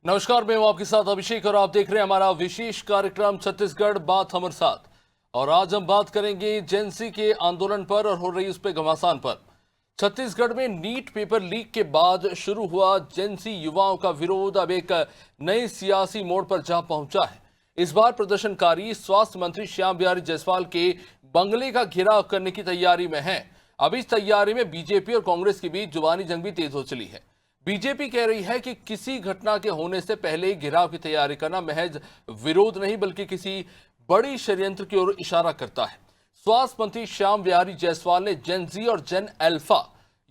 नमस्कार, मैं हूं आपके साथ अभिषेक और आप देख रहे हैं हमारा विशेष कार्यक्रम छत्तीसगढ़ बात हमारे साथ। और आज हम बात करेंगे जेएनसी के आंदोलन पर और हो रही उस पर घमासान पर। छत्तीसगढ़ में नीट पेपर लीक के बाद शुरू हुआ जेएनसी युवाओं का विरोध अब एक नए सियासी मोड़ पर जा पहुंचा है। इस बार प्रदर्शनकारी स्वास्थ्य मंत्री श्याम बिहारी जायसवाल के बंगले का घेराव करने की तैयारी में है। अब इस तैयारी में बीजेपी और कांग्रेस के बीच जुबानी जंग भी तेज हो चली है। बीजेपी कह रही है कि किसी घटना के होने से पहले ही घेराव की तैयारी करना महज विरोध नहीं बल्कि किसी बड़ी षड्यंत्र की ओर इशारा करता है। स्वास्थ्य मंत्री श्याम बिहारी जायसवाल ने जेन जी और जेन अल्फा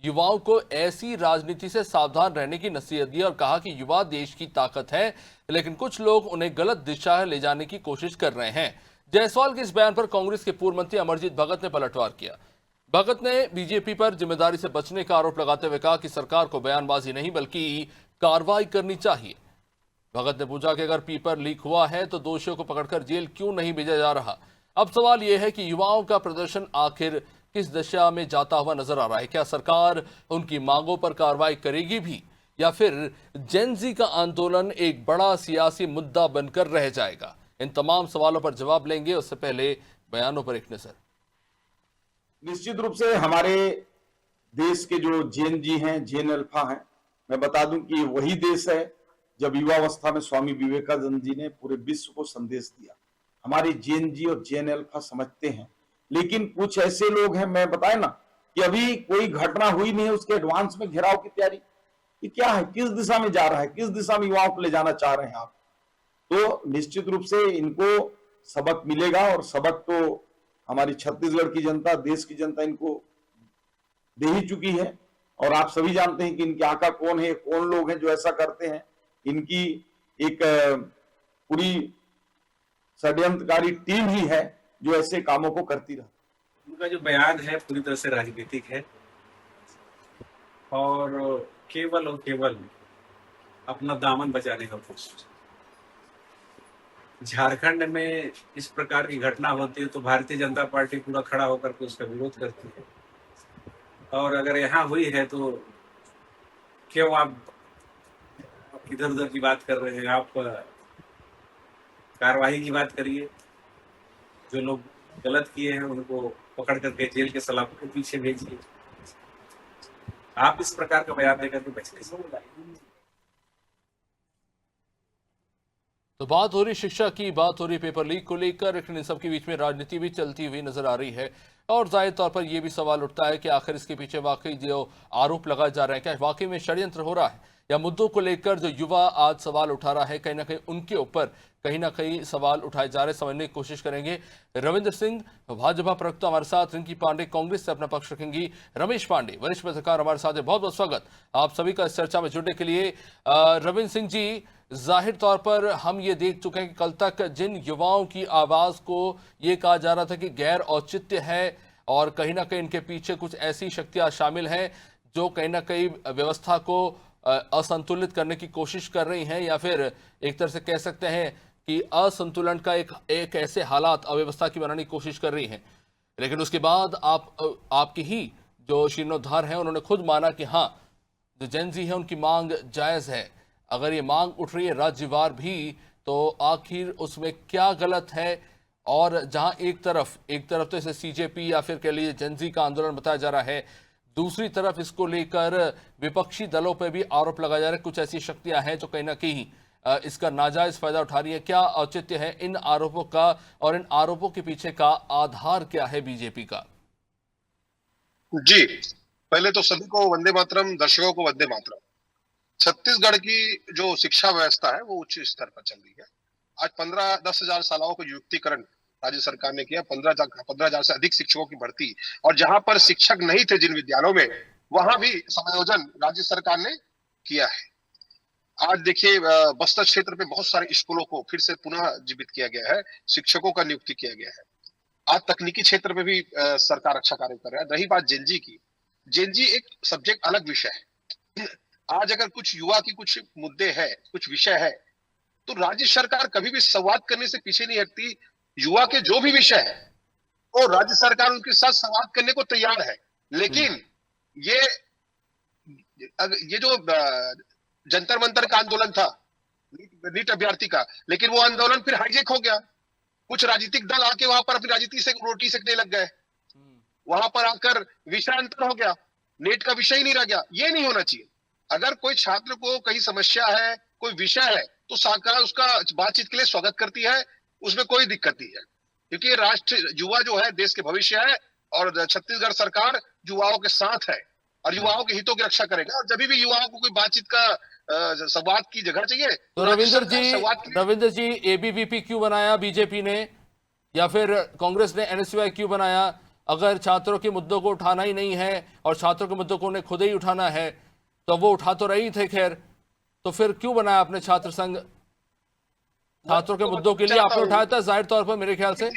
युवाओं को ऐसी राजनीति से सावधान रहने की नसीहत दी और कहा कि युवा देश की ताकत है, लेकिन कुछ लोग उन्हें गलत दिशा ले जाने की कोशिश कर रहे हैं। जायसवाल के इस बयान पर कांग्रेस के पूर्व मंत्री अमरजीत भगत ने पलटवार किया। भगत ने बीजेपी पर जिम्मेदारी से बचने का आरोप लगाते हुए कहा कि सरकार को बयानबाजी नहीं बल्कि कार्रवाई करनी चाहिए। भगत ने पूछा कि अगर पेपर लीक हुआ है तो दोषियों को पकड़कर जेल क्यों नहीं भेजा जा रहा। अब सवाल यह है कि युवाओं का प्रदर्शन आखिर किस दिशा में जाता हुआ नजर आ रहा है। क्या सरकार उनकी मांगों पर कार्रवाई करेगी भी या फिर जेन जी का आंदोलन एक बड़ा सियासी मुद्दा बनकर रह जाएगा? इन तमाम सवालों पर जवाब लेंगे, उससे पहले बयानों पर एक नजर। निश्चित रूप से हमारे देश के जो जेन जी हैं, जेन अल्फा हैं, मैं बता दूं कि वही देश है जब युवावस्था में स्वामी विवेकानंद जी ने पूरे विश्व को संदेश दिया। हमारे जेन जी और जेन अल्फा समझते हैं, लेकिन कुछ ऐसे लोग हैं, मैं बताया ना कि अभी कोई घटना हुई नहीं है उसके एडवांस में घेराव की तैयारी। ये क्या है, किस दिशा में जा रहा है, किस दिशा में युवाओं को ले जाना चाह रहे हैं आप? तो निश्चित रूप से इनको सबक मिलेगा और सबक तो हमारी छत्तीसगढ़ की जनता, देश की जनता इनको दे ही चुकी है। और आप सभी जानते हैं कि इनके आका कौन है, कौन लोग हैं जो ऐसा करते हैं। इनकी एक पूरी षड्यंत्रकारी टीम ही है जो ऐसे कामों को करती रहती है। उनका जो बयान है पूरी तरह से राजनीतिक है और केवल अपना दामन बचाने का कोशिश। झारखंड में इस प्रकार की घटना होती है तो भारतीय जनता पार्टी पूरा खड़ा होकर के उसका विरोध करती है, और अगर यहाँ हुई है तो क्यों आप इधर उधर की बात कर रहे हैं? आप कार्रवाई की बात करिए। जो लोग गलत किए हैं उनको पकड़ करके जेल के सलाखों के पीछे भेजिए। आप इस प्रकार का बयान देकर के बच नहीं सकते। तो बात हो रही शिक्षा की, बात हो रही पेपर लीक को लेकर, लेकिन इन सबके बीच में राजनीति भी चलती हुई नजर आ रही है। और जाहिर तौर पर यह भी सवाल उठता है कि आखिर इसके पीछे वाकई जो आरोप लगाए जा रहे हैं, क्या वाकई में षड्यंत्र हो रहा है, या मुद्दों को लेकर जो युवा आज सवाल उठा रहा है कहीं ना कहीं उनके ऊपर कहीं ना कहीं सवाल उठाए जा रहे हैं। समझने की कोशिश करेंगे। रविंद्र सिंह भाजपा प्रवक्ता हमारे साथ, रिंकी पांडे कांग्रेस से अपना पक्ष रखेंगी, रमेश पांडे वरिष्ठ पत्रकार हमारे साथ है। बहुत बहुत स्वागत आप सभी का इस चर्चा में जुड़ने के लिए। रविंद्र सिंह जी, जाहिर तौर पर हम ये देख चुके हैं कि कल तक जिन युवाओं की आवाज को ये कहा जा रहा था कि गैर औचित्य है और कहीं ना कहीं इनके पीछे कुछ ऐसी शक्तियां शामिल हैं जो कहीं ना कहीं व्यवस्था को असंतुलित करने की कोशिश कर रही हैं, या फिर एक तरह से कह सकते हैं कि असंतुलन का एक ऐसे हालात अव्यवस्था की बनाने की कोशिश कर रही हैं। लेकिन उसके बाद आपकी ही जो शीर्णोद्धार हैं उन्होंने खुद माना कि हाँ, जो जेन जी है उनकी मांग जायज़ है। अगर ये मांग उठ रही है राज्यवार भी, तो आखिर उसमें क्या गलत है? और जहां एक तरफ तो इसे सीजेपी या फिर कह लीजिए जेन जी का आंदोलन बताया जा रहा है, दूसरी तरफ इसको लेकर विपक्षी दलों पर भी आरोप लगाया जा रहा है कुछ ऐसी शक्तियां हैं जो कहीं ना कहीं इसका नाजायज फायदा उठा रही है। क्या औचित्य है इन आरोपों का और इन आरोपों के पीछे का आधार क्या है बीजेपी का? जी, पहले तो सभी को वंदे मातरम, दर्शकों को वंदे मातरम। छत्तीसगढ़ की जो शिक्षा व्यवस्था है वो उच्च स्तर पर चल रही है। आज 10,000 शालाओं का युक्तिकरण राज्य सरकार ने किया, 15,000 से अधिक शिक्षकों की भर्ती, और जहां पर शिक्षक नहीं थे जिन विद्यालयों में, वहां भी समायोजन राज्य सरकार ने किया है। आज देखिए बस्तर क्षेत्र में बहुत सारे स्कूलों को फिर से पुनः जीवित किया गया है, शिक्षकों का नियुक्ति किया गया है। आज तकनीकी क्षेत्र में भी सरकार अच्छा कार्य कर रहा है। रही बात जेनजी की, जेनजी एक सब्जेक्ट अलग विषय है। आज अगर कुछ युवा की कुछ मुद्दे है, कुछ विषय है, तो राज्य सरकार कभी भी संवाद करने से पीछे नहीं हटती। युवा के जो भी विषय है वो राज्य सरकार उनके साथ संवाद करने को तैयार है। लेकिन ये जो जंतर मंतर का आंदोलन था, नीट अभ्यर्थी का, लेकिन वो आंदोलन फिर हाईजेक हो गया। कुछ राजनीतिक दल आके वहां पर अपनी राजनीति से रोटी सेकने लग गए, वहां पर आकर विषयांतर हो गया, नेट का विषय ही नहीं रह गया। ये नहीं होना चाहिए। अगर कोई छात्र को कहीं समस्या है, कोई विषय है, तो सरकार उसका बातचीत के लिए स्वागत करती है, उसमें कोई दिक्कत नहीं है, क्योंकि राष्ट्र युवा जो है देश के भविष्य है, और छत्तीसगढ़ सरकार युवाओं के साथ है और युवाओं के हितों की रक्षा करेगा। और जब भी युवाओं को कोई बातचीत का संवाद की जगह चाहिए तो रविंद्र जी एबीवीपी क्यों बनाया बीजेपी ने, या फिर कांग्रेस ने एनएसयूआई क्यों बनाया? अगर छात्रों के मुद्दों को उठाना ही नहीं है और छात्रों के मुद्दों को उन्हें खुद ही उठाना है, तो वो उठा तो रही थे, खैर, तो फिर क्यों बनाया आपने छात्र संघ? छात्रों के मुद्दों के लिए आपने उठाया था जाहिर तौर पर, मेरे ख्याल से।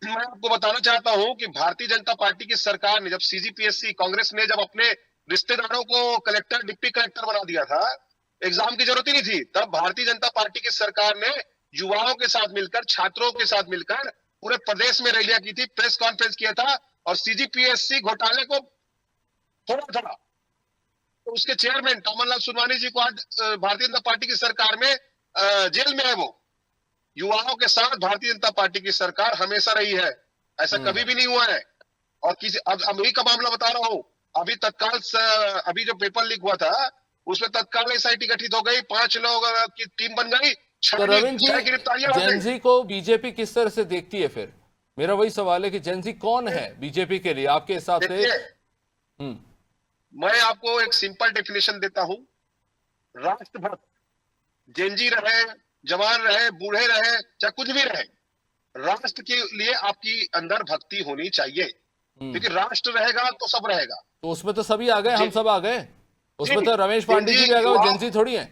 मैं आपको बताना चाहता हूं कि भारतीय जनता पार्टी की सरकार ने, जब सीजीपीएससी कांग्रेस ने जब अपने रिश्तेदारों को कलेक्टर, डिप्टी कलेक्टर बना दिया था, एग्जाम की जरूरत ही नहीं थी, तब भारतीय जनता पार्टी की सरकार ने युवाओं के साथ मिलकर, छात्रों के साथ मिलकर पूरे प्रदेश में रैलियां की थी, प्रेस कॉन्फ्रेंस किया था और सीजीपीएससी घोटाले को तोड़ा था। तो उसके चेयरमैन कमलनाथ सुनवानी जी को आज भारतीय जनता पार्टी की सरकार में जेल में है। वो युवाओं के साथ भारतीय जनता पार्टी की सरकार हमेशा रही है, ऐसा कभी भी नहीं हुआ है। और किसी अब अभी का मामला बता रहा हूं, अभी तत्काल अभी जो पेपर लीक हुआ था उसमें तत्काल एसआईटी गठित हो गई, 5 लोग की टीम बन गई, तो रविंद्र जी, गिरफ्तारियां हो गई। जेनजी को बीजेपी किस तरह से देखती है? फिर मेरा वही सवाल है कि जेनजी कौन है बीजेपी के लिए आपके हिसाब से? मैं आपको एक सिंपल डेफिनेशन देता हूं, राष्ट्रभक्त, जेनजी रहे, जवान रहे, बूढ़े रहे, चाहे कुछ भी रहे, राष्ट्र के लिए आपकी अंदर भक्ति होनी चाहिए, क्योंकि राष्ट्र रहेगा तो सब रहेगा। तो उसमें तो सभी आ गए, हम सब आ गए, उसमें तो रमेश पांडे जी भी आ गए, वो जेनजी थोड़ी है।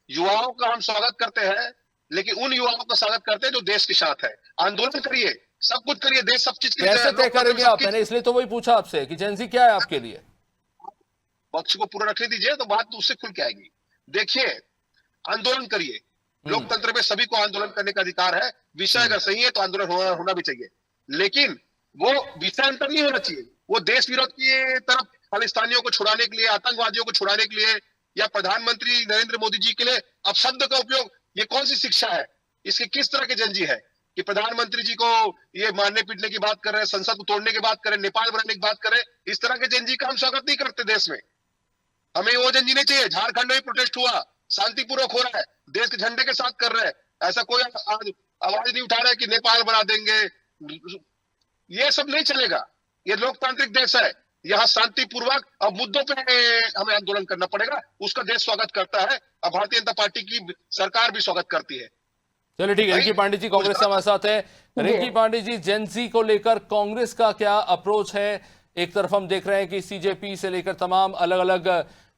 युवाओं का हम स्वागत करते हैं, लेकिन उन युवाओं का स्वागत करते हैं जो देश के साथ है। आंदोलन करिए, सब कुछ करिए, देश सब चीज के लिए। कैसे तय करेंगे आप? मैंने इसलिए तो वही पूछा आपसे कि जेनजी क्या है आपके लिए। पक्ष को पूरा रखने दीजिए तो बात उससे खुल के आएगी। देखिए, आंदोलन करिए, लोकतंत्र में सभी को आंदोलन करने का अधिकार है। विषय अगर सही है तो आंदोलन होना भी चाहिए, लेकिन वो विषयांतर नहीं होना चाहिए। वो देश विरोध की तरफ, खालिस्तानियों को छुड़ाने के लिए, आतंकवादियों को छुड़ाने के लिए, या प्रधानमंत्री नरेंद्र मोदी जी के लिए अपशब्द का उपयोग, ये कौन सी शिक्षा है? इसके किस तरह के जेनजी है कि प्रधानमंत्री जी को ये मारने पीटने की बात कर रहे हैं, संसद को तोड़ने की बात कर रहे हैं, नेपाल बनाने की बात कर रहे हैं? इस तरह के जेनजी का हम स्वागत नहीं करते देश में। हमें वो जेनजी नहीं चाहिए। झारखंड में प्रोटेस्ट हुआ, शांतिपूर्वक हो रहा है, देश के झंडे के साथ कर रहे हैं, ऐसा कोई आवाज नहीं उठा रहा है कि नेपाल बना देंगे। ये सब नहीं चलेगा। ये लोकतांत्रिक देश है, यहाँ शांतिपूर्वक अब मुद्दों पे हमें आंदोलन करना पड़ेगा। उसका देश स्वागत करता है और भारतीय जनता पार्टी की सरकार भी स्वागत करती है। चलिए ठीक है, रिंकी पांडे जी कांग्रेस से हमारे साथ है। रिंकी पांडे जी, जेनजी को लेकर कांग्रेस का क्या अप्रोच है? एक तरफ हम देख रहे हैं कि सीजेपी से लेकर तमाम अलग अलग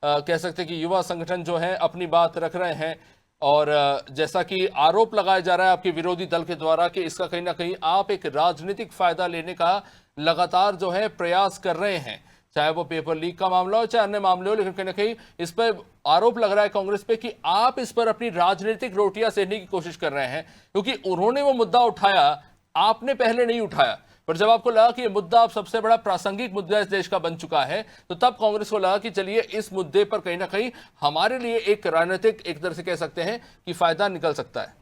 कह सकते हैं कि युवा संगठन जो है अपनी बात रख रहे हैं, और जैसा कि आरोप लगाया जा रहा है आपके विरोधी दल के द्वारा कि इसका कहीं ना कहीं आप एक राजनीतिक फायदा लेने का लगातार जो है प्रयास कर रहे हैं, चाहे वो पेपर लीक का मामला हो चाहे अन्य मामले हो, लेकिन कहीं ना कहीं इस पर आरोप लग रहा है कांग्रेस पे कि आप इस पर अपनी राजनीतिक रोटियां सेकने की कोशिश कर रहे हैं, क्योंकि उन्होंने वो मुद्दा उठाया, आपने पहले नहीं उठाया। पर जब आपको लगा कि ये मुद्दा अब सबसे बड़ा प्रासंगिक मुद्दा इस देश का बन चुका है, तो तब कांग्रेस को लगा कि चलिए इस मुद्दे पर कहीं ना कहीं हमारे लिए एक राजनीतिक, एक तरह से कह सकते हैं कि फायदा निकल सकता है।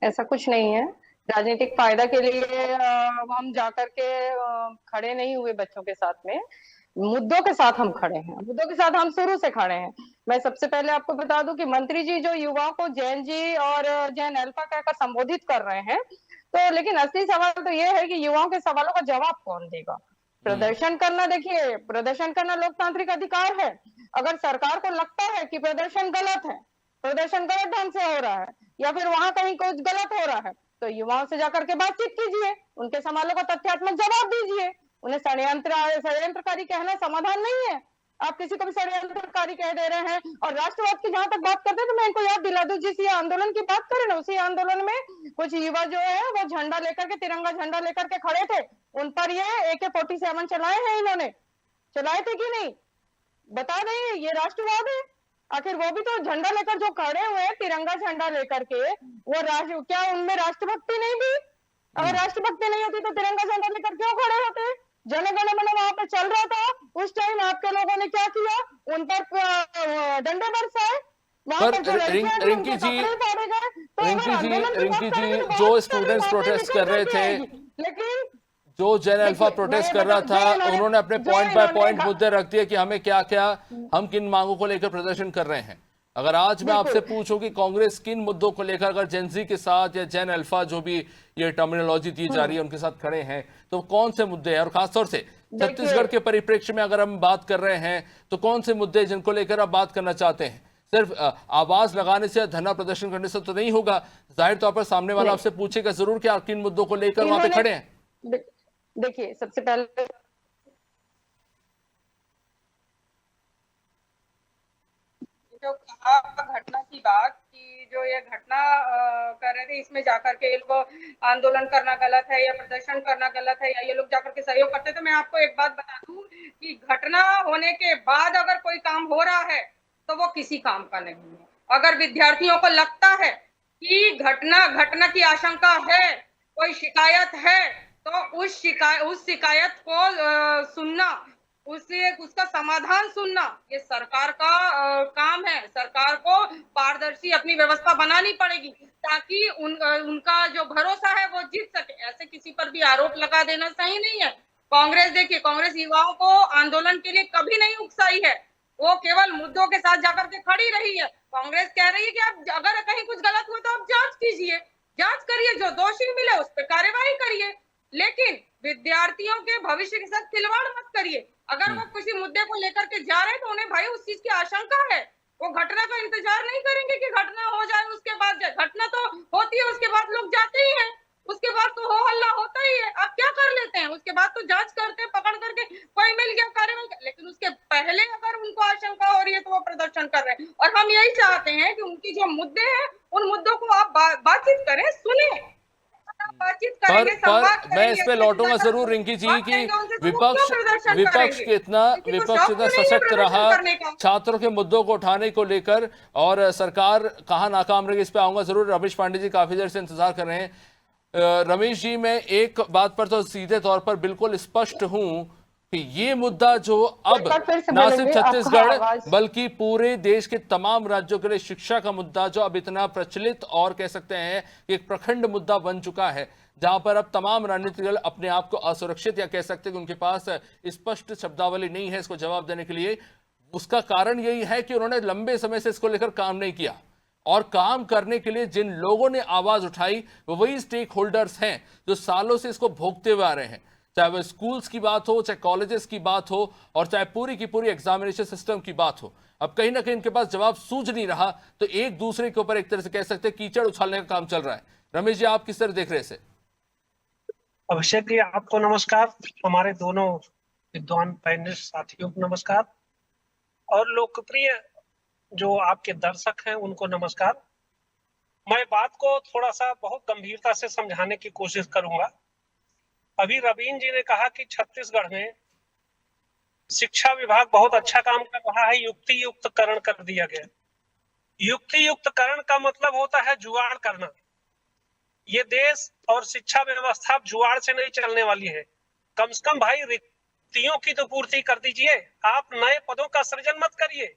ऐसा कुछ नहीं है। राजनीतिक फायदा के लिए हम जाकर के खड़े नहीं हुए बच्चों के साथ में, मुद्दों के साथ हम खड़े हैं, मुद्दों के साथ हम शुरू से खड़े हैं। मैं सबसे पहले आपको बता दूं कि मंत्री जी जो युवाओं को जैन जी और जैन अल्फा कहकर संबोधित कर रहे हैं, तो लेकिन असली सवाल तो ये है कि युवाओं के सवालों का जवाब कौन देगा? प्रदर्शन करना, देखिए प्रदर्शन करना लोकतांत्रिक अधिकार है। अगर सरकार को लगता है कि प्रदर्शन गलत है, प्रदर्शन गलत ढंग से हो रहा है या फिर वहां कहीं कुछ गलत हो रहा है, तो युवाओं से जाकर के बातचीत कीजिए, उनके सवालों का तथ्यात्मक जवाब दीजिए। उन्हें षड्यंत्रकारी कहना समाधान नहीं है। आप किसी को भी षड्यंत्रकारी कह दे रहे हैं। और राष्ट्रवाद की जहां तक बात करते हैं तो मैं इनको याद दिला दूं, जिस ये आंदोलन की बात करें ना, उसी आंदोलन में कुछ युवा जो है वो झंडा लेकर के, तिरंगा झंडा लेकर के खड़े थे, उन पर ये AK-47 चलाए हैं। इन्होंने चलाए थे कि नहीं बता दें? ये राष्ट्रवाद है? आखिर वो भी तो झंडा लेकर जो खड़े हुए हैं, तिरंगा झंडा लेकर के, वो राष्ट्र, क्या उनमें राष्ट्रभक्ति नहीं थी? अगर राष्ट्रभक्ति नहीं होती तो तिरंगा झंडा लेकर क्यों खड़े होते? जन गण मन वहां पे चल रहा था, उस टाइम आपके लोगों ने क्या किया? उन पर डंडे बरसाए। वहां पर पर जो लड़कियां थी, रिंकी उनके जी, कपड़े फाड़े गए। तो रिंकी अगर जी, आंदोलन की बात रिंकी करेंगे जी, तो जो बहुत सारी स्टूडेंट्स बातें प्रोटेस्ट निकल कर रहे करके थे, आएगी। लेकिन जो जैन अल्फा देखिए, प्रोटेस्ट मैं कर रहा बता था, जो उन्होंने अपने जो पॉइंट बाय इन्होंने पॉइंट मुद्दे रख दिए कि हमें क्या क्या, हम किन मांगों को लेकर प्रदर्शन कर रहे हैं। अगर आज मैं आपसे बिल्कुल पूछूं कि कांग्रेस किन मुद्दों को लेकर अगर जेनजी के साथ या जैन अल्फा जो भी ये टर्मिनोलॉजी दी जा रही है उनके साथ खड़े हैं, तो कौन से मुद्दे हैं? और खासतौर से देखिए छत्तीसगढ़ के परिप्रेक्ष्य में अगर हम बात कर रहे हैं तो कौन से मुद्दे जिनको लेकर आप बात करना चाहते हैं? सिर्फ आवाज लगाने से या धरना प्रदर्शन करने से तो नहीं होगा। जाहिर तौर पर सामने वाला नहीं, आपसे पूछेगा जरूर कि आप किन मुद्दों को लेकर वहां पे इन्होंने खड़े हैं। देखिए, सबसे पहले जो कहा घटना की बात कि जो ये घटना कर रहे थे, इसमें जाकर के इनको आंदोलन करना गलत है या प्रदर्शन करना गलत है या ये लोग जाकर के सहयोग करते, तो मैं आपको एक बात बता दूं कि घटना होने के बाद अगर कोई काम हो रहा है तो वो किसी काम का नहीं है। अगर विद्यार्थियों को लगता है कि घटना की आशंका है, कोई शिकायत है, तो उस शिकायत को सुनना, उसका समाधान सुनना, ये सरकार का काम है। सरकार को पारदर्शी अपनी व्यवस्था बनानी पड़ेगी ताकि उनका जो भरोसा है वो जीत सके। ऐसे किसी पर भी आरोप लगा देना सही नहीं है। कांग्रेस, देखिए, कांग्रेस युवाओं को आंदोलन के लिए कभी नहीं उकसाई है, वो केवल मुद्दों के साथ जाकर के खड़ी रही है। कांग्रेस कह रही है कि आप अगर कहीं कुछ गलत हुआ तो आप जांच कीजिए, जांच करिए, जो दोषी मिले उस पर कार्यवाही करिए, लेकिन विद्यार्थियों के भविष्य के साथ खिलवाड़ मत करिए। अगर वो किसी मुद्दे को लेकर के जा रहे हैं तो उन्हें भाई उस चीज की आशंका है, वो घटना का इंतजार नहीं करेंगे कि घटना हो जाए उसके बाद जाए। घटना तो होती है, उसके बाद लोग जाते ही हैं, उसके बाद तो हो हल्ला होता ही है। आप क्या कर लेते हैं? उसके बाद तो जांच करते हैं, पकड़ करके कोई मिल गया कार्रवाई, लेकिन उसके पहले अगर उनको आशंका हो रही है तो वो प्रदर्शन कर रहे हैं। और हम यही चाहते हैं कि उनकी जो मुद्दे हैं उन मुद्दों को आप बातचीत करें, सुने, बातचीत करेंगे, संवाद मैं करेंगे, इस पे लौटूंगा जरूर रिंकी जी बात की करेंगे उनसे, तो वो क्यों प्रदर्शन विपक्ष करेंगे? कितना किसी को विपक्ष शौक इतना तो नहीं है सशक्त प्रदर्शन रहा करने का? छात्रों के मुद्दों को उठाने को लेकर, और सरकार कहाँ नाकाम रही, इस पे आऊंगा जरूर। रमेश पांडे जी काफी देर से इंतजार कर रहे हैं। रमेश जी, मैं एक बात पर तो सीधे तौर पर बिल्कुल स्पष्ट हूं कि ये मुद्दा जो अब ना सिर्फ छत्तीसगढ़ बल्कि पूरे देश के तमाम राज्यों के लिए शिक्षा का मुद्दा जो अब इतना प्रचलित और कह सकते हैं कि एक प्रखंड मुद्दा बन चुका है, जहां पर अब तमाम राजनीतिक दल अपने आप को असुरक्षित या कह सकते हैं कि उनके पास स्पष्ट शब्दावली नहीं है इसको जवाब देने के लिए। उसका कारण यही है कि उन्होंने लंबे समय से इसको लेकर काम नहीं किया, और काम करने के लिए जिन लोगों ने आवाज उठाई वो वही स्टेक होल्डर्स हैं जो सालों से इसको भोगते हुए आ रहे हैं, चाहे वो स्कूल्स की बात हो, चाहे कॉलेजेस की बात हो, और चाहे पूरी की पूरी एग्जामिनेशन सिस्टम की बात हो। अब कहीं ना कहीं इनके पास जवाब सूझ नहीं रहा, तो एक दूसरे के ऊपर एक तरह से कह सकते हैं कीचड़ उछालने का काम चल रहा है। रमेश जी, आप किस तरह देख रहे हैं इसे? अभिषेक जी, आपको नमस्कार, हमारे दोनों विद्वान पैनलिस्ट साथियों को नमस्कार, और लोकप्रिय जो आपके दर्शक हैं उनको नमस्कार। मैं बात को थोड़ा सा बहुत गंभीरता से समझाने की कोशिश करूंगा। अभी रवीन जी ने कहा कि छत्तीसगढ़ में शिक्षा विभाग बहुत अच्छा काम कर रहा है, युक्ति युक्तकरण कर दिया गया। युक्ति युक्तकरण का मतलब होता है जुगाड़ करना। ये देश और शिक्षा व्यवस्था जुगाड़ से नहीं चलने वाली है। कम से कम भाई रिक्तियों की तो पूर्ति कर दीजिए, आप नए पदों का सृजन मत करिए,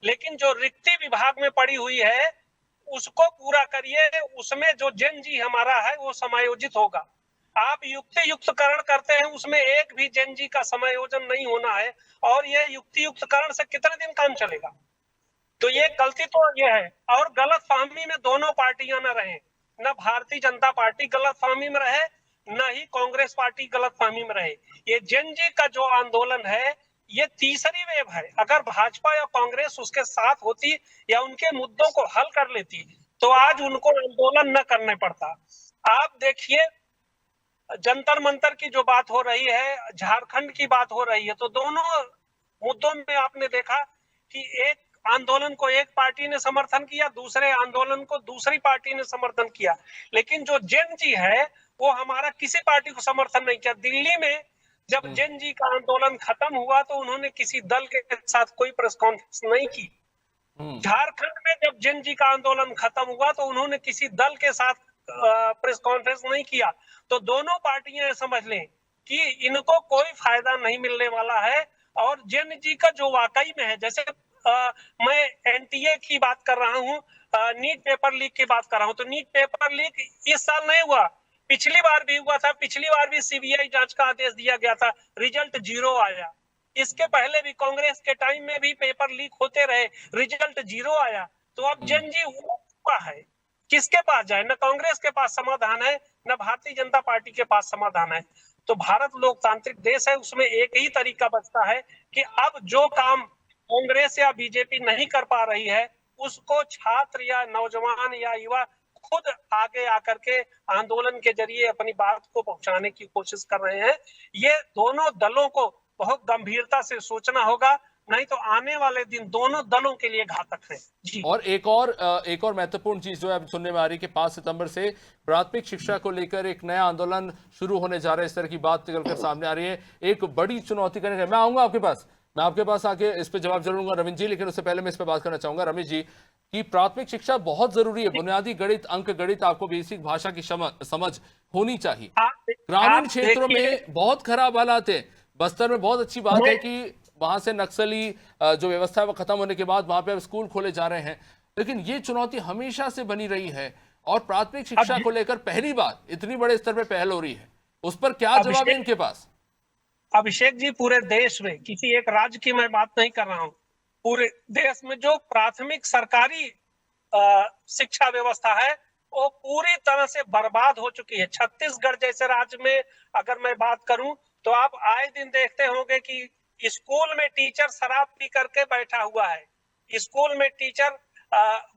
लेकिन जो रिक्ति विभाग में पड़ी हुई है उसको पूरा करिए, उसमें जो जेन जी हमारा है वो समायोजित होगा। आप युक्ति युक्तकरण करते हैं, उसमें एक भी जेन जी का समायोजन नहीं होना है, और ये युक्ति युक्तकरण से कितने दिन काम चलेगा? तो ये गलती तो ये है, और गलत फहमी में दोनों पार्टियां न रहें, न भारतीय जनता पार्टी गलत फहमी में रहे, न ही कांग्रेस पार्टी गलत फहमी में रहे। ये जेन जी का जो आंदोलन है ये तीसरी वेव है। अगर भाजपा या कांग्रेस उसके साथ होती या उनके मुद्दों को हल कर लेती तो आज उनको आंदोलन न करने पड़ता। आप देखिए, जंतर मंतर की जो बात हो रही है, झारखंड की बात हो रही है, तो दोनों मुद्दों में आपने देखा कि एक आंदोलन को एक पार्टी ने समर्थन किया, दूसरे आंदोलन को दूसरी पार्टी ने समर्थन किया, लेकिन जो जेन जी है वो हमारा किसी पार्टी को समर्थन नहीं किया। दिल्ली में जब जेन जी का आंदोलन खत्म हुआ तो उन्होंने किसी दल के साथ कोई प्रेस कॉन्फ्रेंस नहीं की। झारखंड में जब जेन जी का आंदोलन खत्म हुआ तो उन्होंने किसी दल के साथ प्रेस कॉन्फ्रेंस नहीं किया। तो दोनों पार्टियां समझ लें कि इनको कोई फायदा नहीं मिलने वाला है। और जेन जी का जो वाकई में है, जैसे मैं एनटीए की बात कर रहा हूँ, नीट पेपर लीक की बात कर रहा हूँ। तो नीट पेपर लीक इस साल नहीं हुआ, पिछली बार भी हुआ था। पिछली बार भी सीबीआई जांच का आदेश दिया गया था, रिजल्ट 0 आया। इसके पहले भी कांग्रेस के टाइम में भी पेपर लीक होते रहे, रिजल्ट 0 आया। तो अब जनजी हुआ है, किसके पास जाए? न कांग्रेस के पास समाधान है, न भारतीय जनता पार्टी के पास समाधान है। तो भारत लोकतांत्रिक देश है, उसमें एक ही तरीका बचता है कि अब जो काम कांग्रेस या बीजेपी नहीं कर पा रही है, उसको छात्र या नौजवान या युवा खुद आगे आकर के आंदोलन के जरिए अपनी बात को पहुंचाने की कोशिश कर रहे हैं। ये दोनों दलों को बहुत गंभीरता से सोचना होगा, नहीं तो आने वाले दिन दोनों दलों के लिए घातक है। जी। और एक और महत्वपूर्ण चीज जो है अब सुनने में आ रही है कि 5 सितंबर से प्राथमिक शिक्षा को लेकर एक नया आंदोलन शुरू होने जा रहा है। इस तरह की बात निकलकर सामने आ रही है, एक बड़ी चुनौती करने का। मैं आऊंगा आपके पास, मैं आपके पास आके इस पे जवाब जरूर दूंगा रविंद्र जी, लेकिन उससे पहले मैं इस पे बात करना चाहूंगा रमेश जी कि प्राथमिक शिक्षा बहुत जरूरी है। बुनियादी गणित, अंक गणित, आपको बेसिक भाषा की समझ होनी चाहिए। ग्रामीण क्षेत्रों में बहुत खराब हालात है। बस्तर में बहुत अच्छी बात है कि वहां से नक्सली जो व्यवस्था है वो खत्म होने के बाद वहां पे अब स्कूल खोले जा रहे हैं, लेकिन ये चुनौती हमेशा से बनी रही है। और प्राथमिक शिक्षा को लेकर पहली बार इतनी बड़े स्तर पे पहल हो रही है, उस पर क्या जवाब है इनके पास? अभिषेक जी, पूरे देश में, किसी एक राज्य की मैं बात नहीं कर रहा हूँ, पूरे देश में जो प्राथमिक सरकारी शिक्षा व्यवस्था है वो पूरी तरह से बर्बाद हो चुकी है। छत्तीसगढ़ जैसे राज्य में अगर मैं बात करूं तो आप आए दिन देखते होंगे कि स्कूल में टीचर शराब पी करके बैठा हुआ है, स्कूल में टीचर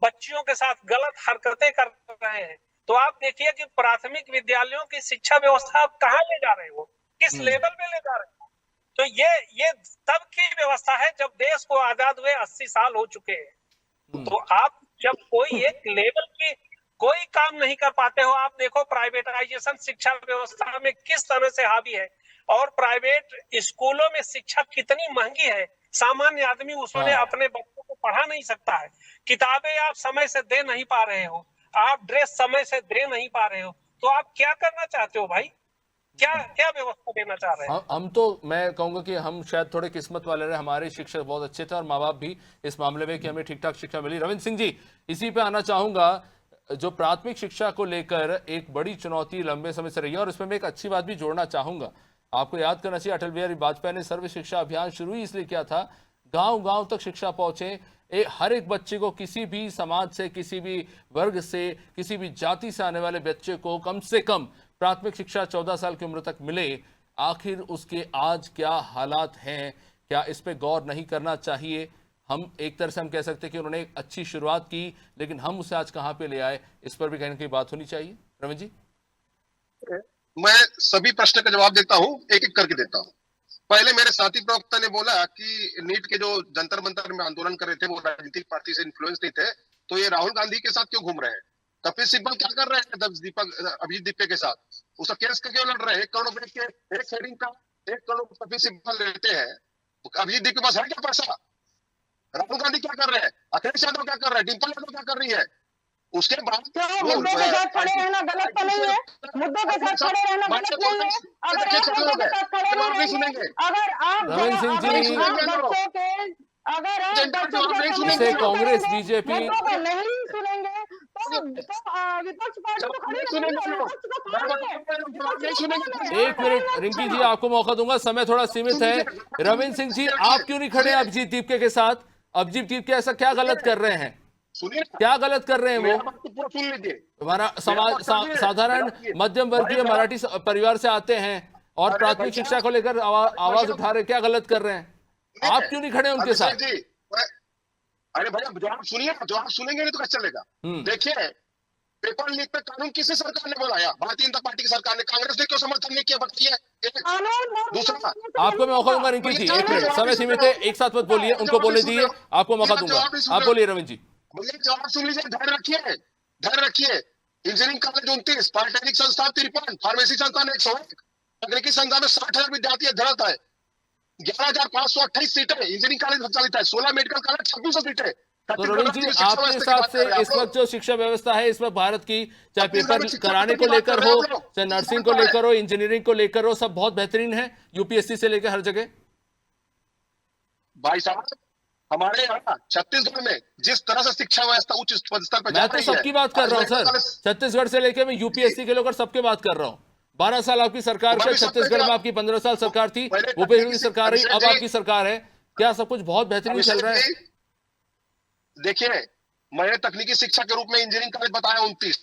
बच्चियों के साथ गलत हरकतें कर रहे हैं। तो आप देखिए कि प्राथमिक विद्यालयों की शिक्षा व्यवस्था आप कहाँ ले जा रहे हो, किस लेवल पे ले जा रहे हो? तो ये तब की व्यवस्था है जब देश को आजाद हुए 80 साल हो चुके हैं। तो आप जब कोई एक लेवल की कोई काम नहीं कर पाते हो, आप देखो प्राइवेटाइजेशन शिक्षा व्यवस्था में किस तरह से हावी है, और प्राइवेट स्कूलों में शिक्षा कितनी महंगी है। सामान्य आदमी उसमें अपने बच्चों को पढ़ा नहीं सकता है। किताबें आप समय से दे नहीं पा रहे हो, आप ड्रेस समय से दे नहीं पा रहे हो, तो आप क्या करना चाहते हो भाई? क्या व्यवस्था देना चाह रहे हैं? हम तो, मैं कहूंगा कि हम शायद थोड़े किस्मत वाले रहे, हमारे शिक्षक बहुत अच्छे थे और माँ बाप भी इस मामले में कि हमें ठीक ठाक शिक्षा मिली। रविंद्र सिंह जी, इसी पे आना चाहूंगा। जो प्राथमिक शिक्षा को लेकर एक बड़ी चुनौती लंबे समय से रही है, और इसमें मैं एक अच्छी बात भी जोड़ना चाहूंगा। आपको याद करना चाहिए, अटल बिहारी वाजपेयी ने सर्व शिक्षा अभियान शुरू ही इसलिए किया था, गांव गांव तक शिक्षा पहुंचे, हर एक बच्चे को, किसी भी समाज से, किसी भी वर्ग से, किसी भी जाति से आने वाले बच्चे को कम से कम प्राथमिक शिक्षा 14 साल की उम्र तक मिले। आखिर उसके आज क्या हालात हैं, क्या इस पे गौर नहीं करना चाहिए? हम एक तरह से हम कह सकते हैं कि उन्होंने एक अच्छी शुरुआत की, लेकिन हम उसे आज कहां पे ले आए, इस पर भी कहीं ना कहीं बात होनी चाहिए। रविंद्र जी, मैं सभी प्रश्न का जवाब देता हूं, एक एक करके देता हूं। पहले मेरे साथी प्रवक्ता ने बोला कि नीट के जो जंतर मंतर में आंदोलन कर रहे थे वो राजनीतिक पार्टी से इन्फ्लुएंस नहीं थे, तो ये राहुल गांधी के साथ क्यों घूम रहे हैं? कपिल सिब्बल क्या कर रहे हैं अभिजीत दीपे के साथ? उसका केस क्यों लड़ रहे हैं? 1 करोड़ रुपए के एक हेडिंग का 1 करोड़ कपिल सिब्बल लेते हैं, अभिजीत दीपे के पास है क्या पैसा? राहुल गांधी क्या कर रहे हैं? अखिलेश यादव क्या कर रहे हैं? डिम्पल यादव क्या कर रही है? उसके बाद मुद्दों के साथ खड़े रहना गलत तो नहीं है, मुद्दों के साथ खड़े रहना गलत नहीं है। अगर आप मुद्दों के साथ खड़े नहीं रहेंगे, अगर आप रविंद्र सिंह जी, बच्चों के, अगर आप बच्चों के जैसे कांग्रेस बीजेपी मुद्दों को नहीं सुनेंगे तो विपक्ष पार्टी तो खड़ी रहेगी, विपक्ष का काम है। एक मिनट रिंकी जी, आपको मौका दूंगा, समय थोड़ा सीमित है। रविंद्र सिंह जी, आप क्यों नहीं खड़े अभिजीत दीपके के साथ? अभिजीत दीपके ऐसा क्या गलत कर रहे हैं? क्या गलत कर रहे हैं वो? हमारा समाज साधारण मध्यम वर्गीय मराठी परिवार से आते हैं और प्राथमिक शिक्षा को लेकर आवाज उठा रहे, क्या गलत कर रहे हैं? आप क्यों नहीं खड़े उनके साथ? अरे भैया जवाब सुनिए, जवाब सुनेंगे नहीं तो कैसे चलेगा? देखिए, पेपर लीक पे कानून किसी सरकार ने बनाया? भारतीय जनता पार्टी की सरकार ने। कांग्रेस ने क्यों समर्थन नहीं किया बताइए? दूसरा, आपको मैं मौका दूंगा रिंकी जी, एक मिनट, समय सीमित है, एक साथ मत बोलिए, उनको बोले दिए, आपको मौका दूंगा। आप बोलिए रविंद्र जी। मुझे जवाब सुन लीजिए, धैर्य रखिए, धैर्य रखिए। इंजीनियरिंग कॉलेज 29, पॉलिटेक्निक संस्थान 53, फार्मेसी संस्थान 101, तकनीकी संस्थान में 60,000 विद्यार्थी अध्ययनरत है, 11,528 सीटें इंजीनियरिंग कॉलेज संचालित है, 16 मेडिकल कॉलेज, 2600 सीटें। तो रविंद्र जी, आपके हिसाब से इस वक्त जो शिक्षा व्यवस्था है इस वक्त भारत की, चाहे पेपर कराने को लेकर हो, चाहे नर्सिंग को लेकर हो, इंजीनियरिंग को लेकर हो, सब बहुत बेहतरीन है, यूपीएससी से लेकर हर जगह। भाई साहब, हमारे यहाँ छत्तीसगढ़ में जिस तरह से शिक्षा व्यवस्था उच्च स्तर पर जा मैं तो रही है, सबकी बात कर रहा हूँ आज मेडिकल सर, छत्तीसगढ़ से लेकर मैं यूपीएससी के लेकर सबके बात कर रहा हूँ। 12 साल आपकी सरकार मैं का, भी सब छत्तीसगढ़ में कह आपकी 15 साल सरकार थी, पहले भूपेश की तकनीकी सरकार रही, अब अभिषेक जी- आपकी सरकार है। क्या सब कुछ बहुत बेहतरीन चल रहा है? अभिषेक जी, देखिए मैंने तकनीकी शिक्षा के रूप में इंजीनियरिंग कॉलेज बताया 29,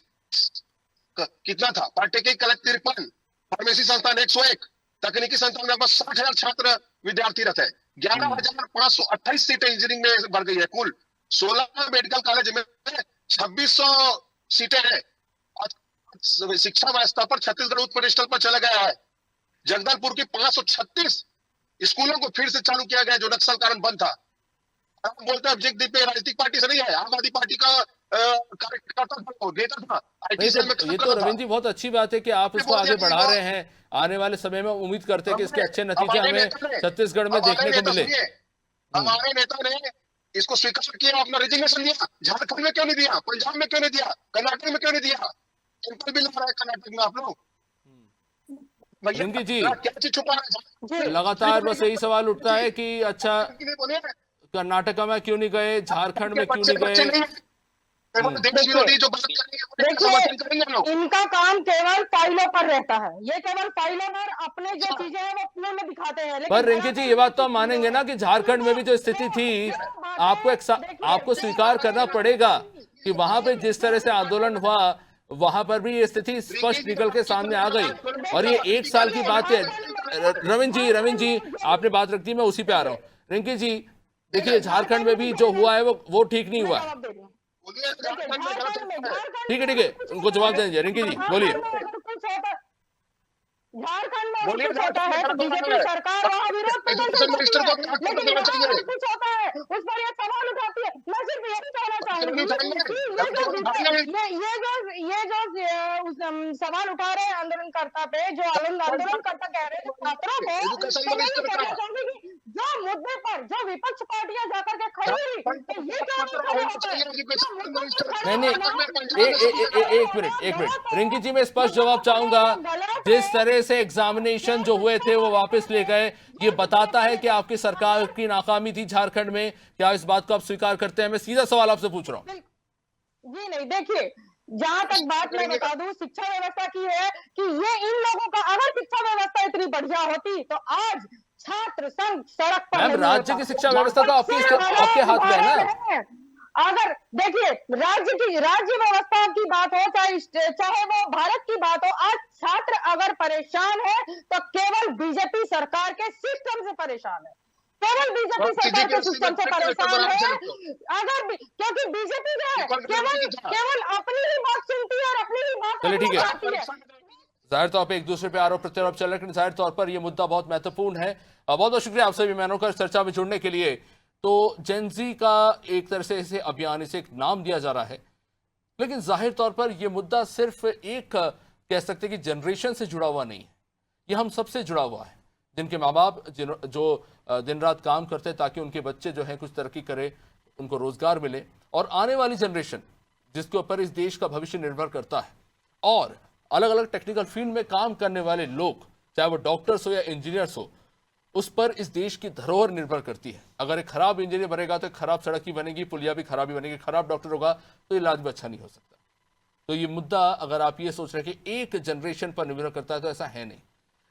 कितना था, पॉलिटेक्निक कॉलेज 53, फार्मेसी संस्थान 101, तकनीकी संस्थान में बस 60,000 छात्र विद्यार्थीरत है, 11,528 सीटें इंजीनियरिंग में बढ़ गई है, कुल 16 मेडिकल कॉलेज में 2600 सीटें हैं। शिक्षा व्यवस्था पर छत्तीसगढ़ उच्च पदस्थल पर चला गया है। जगदलपुर की 536 स्कूलों को फिर से चालू किया गया जो नक्सल कारण बंद था। हम बोलते हैं अभिषेक दीप राजनीतिक पार्टी से नहीं है, आम आदमी पार्टी का कार्यकर्ता था, नेता था, नहीं तो ये तो रविंद्र जी बहुत अच्छी बात है कि आप इसको आगे बढ़ा रहे हैं। आने वाले समय में उम्मीद करते हैं कि इसके अच्छे नतीजे हमें छत्तीसगढ़ में देखने को मिले। हमारे नेता ने इसको स्वीकार किया, अपना रिजिग्नेशन दिया। झारखंड में क्यों नहीं दिया, पंजाब में क्यों नहीं दिया, कर्नाटक में क्यों नहीं दिया? सिंपल बिल आ रहा है कर्नाटक में आप लोग। रिंकी जी, क्या चीज छुपा रहे हैं? लगातार बस यही सवाल उठता है कि अच्छा बोलिए कर्नाटक में क्यों नहीं गए, झारखंड में क्यों नहीं गए? देश विरोधी जो बात करेंगे समर्थन करेंगे हम लोग। इनका काम केवल फाइलों पर रहता है, ये केवल फाइलों पर अपने जो चीजें हैं वो अपने में दिखाते हैं। लेकिन पर रिंकी जी, ये बात तो हम मानेंगे ना कि झारखंड में भी जो स्थिति थी, आपको स्वीकार करना पड़ेगा कि वहां पे जिस तरह से आंदोलन हुआ, वहां पर भी ये स्थिति स्पष्ट निकल के सामने आ गई। और ये 1 साल की बात है। रविंद्र जी आपने बात रख दी, मैं उसी पे आ रहा हूँ। रिंकी जी देखिए, झारखंड में भी जो हुआ है वो ठीक नहीं हुआ है। ठीक है, उनको जवाब देंगे। रिंकी जी बोलिए। झारखंड में अगर कुछ होता है तो बीजेपी सरकार वहाँ विरोध प्रदर्शन करती है, लेकिन यहाँ अगर कुछ होता है उस पर यह सवाल उठाती है। मैं सिर्फ यही कहना चाहूंगी कि ये जो सवाल उठा रहे हैं आंदोलनकर्ता पे, जो आंदोलनकर्ता कह रहे हैं छात्रों को, तो मैं ये कहना चाहूंगी कि जो मुद्दे पर जो विपक्ष पार्टियां जाकर के खड़ी हुई, तो ये क्या नहीं, एक मिनट रिंकी जी, मैं स्पष्ट जवाब चाहूंगा। जिस तरह से एग्जामिनेशन जो हुए थे वो वापस ले गए, ये बताता है कि आपकी सरकार की नाकामी थी झारखंड में। क्या इस बात को आप स्वीकार करते हैं? मैं सीधा सवाल आपसे पूछ रहा हूँ। जी नहीं, देखिए जहां तक बात मैं बता दूं शिक्षा व्यवस्था की है कि ये इन लोगों का, अगर शिक्षा व्यवस्था इतनी बढ़िया होती तो आज छात्र संघ सड़क पर नहीं राज्य होता। की शिक्षा व्यवस्था तो आपके हाथ में है ना। अगर देखिए राज्य व्यवस्था की बात हो, चाहे वो भारत की बात हो, आज छात्र अगर परेशान है तो केवल बीजेपी सरकार के सिस्टम से परेशान है, केवल बीजेपी सरकार के सिस्टम से परेशान है। अगर क्योंकि बीजेपी जो है केवल अपनी ही बात सुनती है और अपनी ही बात चलिए ठीक है। है। जाहिर तौर पर एक दूसरे पे आरोप प्रत्यारोप चल रहे, लेकिन जाहिर तौर पर यह मुद्दा बहुत महत्वपूर्ण है। बहुत बहुत शुक्रिया आप सभी मेहमानों का चर्चा में जुड़ने के लिए। तो जेनजी का एक तरह से इसे अभियान, इसे एक नाम दिया जा रहा है, लेकिन जाहिर तौर पर यह मुद्दा सिर्फ एक कह सकते कि जनरेशन से जुड़ा हुआ नहीं है, यह हम सबसे जुड़ा हुआ है। जिनके माँ बाप जो दिन रात काम करते हैं ताकि उनके बच्चे जो है कुछ तरक्की करे, उनको रोजगार मिले, और आने वाली जनरेशन जिसके ऊपर इस देश का भविष्य निर्भर करता है, और अलग अलग टेक्निकल फील्ड में काम करने वाले लोग, चाहे वो डॉक्टर्स हो या इंजीनियर्स हो, उस पर इस देश की धरोहर निर्भर करती है। अगर एक खराब इंजीनियर बनेगा तो खराब सड़क ही बनेगी, पुलिया भी खराब ही बनेगी, खराब डॉक्टर होगा तो इलाज भी अच्छा नहीं हो सकता। तो ये मुद्दा अगर आप ये सोच रहे हैं कि एक जनरेशन पर निर्भर करता है, तो ऐसा है नहीं।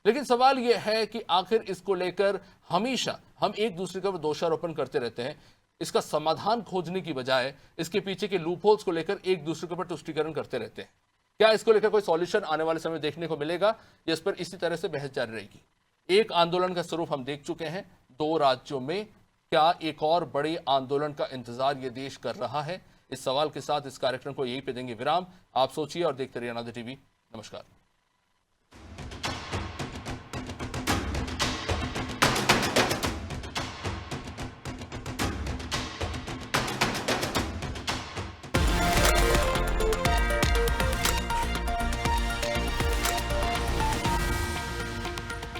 लेकिन सवाल यह है कि आखिर इसको लेकर हमेशा हम एक दूसरे का दोषारोपण करते रहते हैं। इसका समाधान खोजने की बजाय इसके पीछे के लूपहोल्स को लेकर एक दूसरे के ऊपर तुष्टीकरण करते रहते हैं। क्या इसको लेकर कोई सॉल्यूशन आने वाले समय देखने को मिलेगा, या इस पर इसी तरह से बहस जारी रहेगी? एक आंदोलन का स्वरूप हम देख चुके हैं 2 राज्यों में, क्या एक और बड़े आंदोलन का इंतजार ये देश कर रहा है? इस सवाल के साथ इस कार्यक्रम को यहीं पे देंगे विराम। आप सोचिए और देखते रहिए अनादि टीवी। नमस्कार।